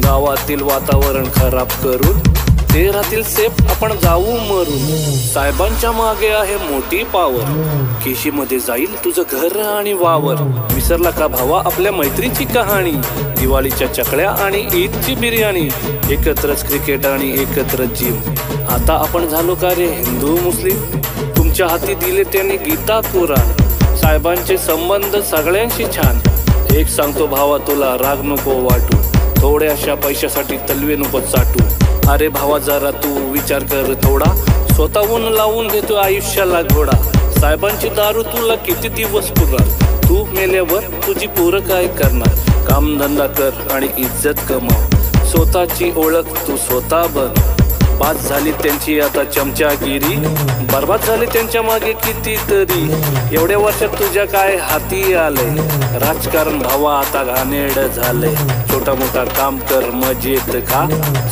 गावातील वातावरण खराब करून ते राहतील सेफ, आपण जाऊ मरून. साहेबांच्या मागे आहे मोठी पावर, केशीमध्ये जाईल तुझं घर आणि वावर. विसरला का भावा आपल्या मैत्रीची कहाणी, दिवाळीच्या चकल्या आणि ईदची बिर्याणी, एकत्रच क्रिकेट आणि एकत्रच जिम. आता आपण झालो का रे हिंदू मुस्लिम, तुमच्या हाती दिले त्यांनी गीता कुराण. साहेबांचे संबंध सगळ्यांशी छान, एक सांगतो भावा तुला राग नको वाटू, थोड्याशा पैशासाठी तलवे नको चाटू. अरे भावा जरा तू विचार कर थोडा, स्वतःहून लावून घेतो आयुष्याला घोडा. साहेबांची दारू तुला किती दिवस पुरणार, तू मेल्यावर तुझी पोरं काय करणार. कामधंदा कर आणि इज्जत कमाव, स्वतःची ओळख तू स्वतः बन. बाद झाली त्यांची आता चमचागिरी, बर्बाद झाली त्यांच्या मागे कितीतरी. एवढ्या वर्षात तुझ्या काय हाती आलंय, राजकारण भावा आता घाणेरड झालंय. छोटा मोठा काम कर मजेत खा,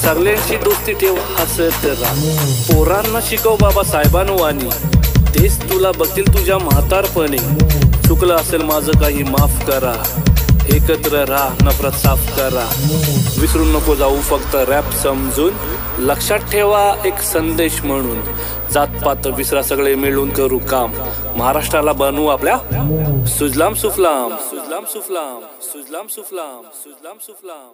सगळ्यांशी दोस्ती ठेव हसत राहा. पोरांना शिकव बाबा साहेबांवानी, तेच तुला बघतील तुझ्या म्हातारपणी. चुकलं असेल माझं काही माफ करा, एकत्र राहा नफरत साफ करा. विसरून नको जाऊ फक्त रॅप समजून, लक्षात ठेवा एक संदेश म्हणून. जातपात विसरा सगळे मिळून करू काम, महाराष्ट्राला बनवू आपल्या सुजलाम सुफलाम. सुजलाम सुफलाम, सुजलाम सुफलाम, सुजलाम सुफलाम.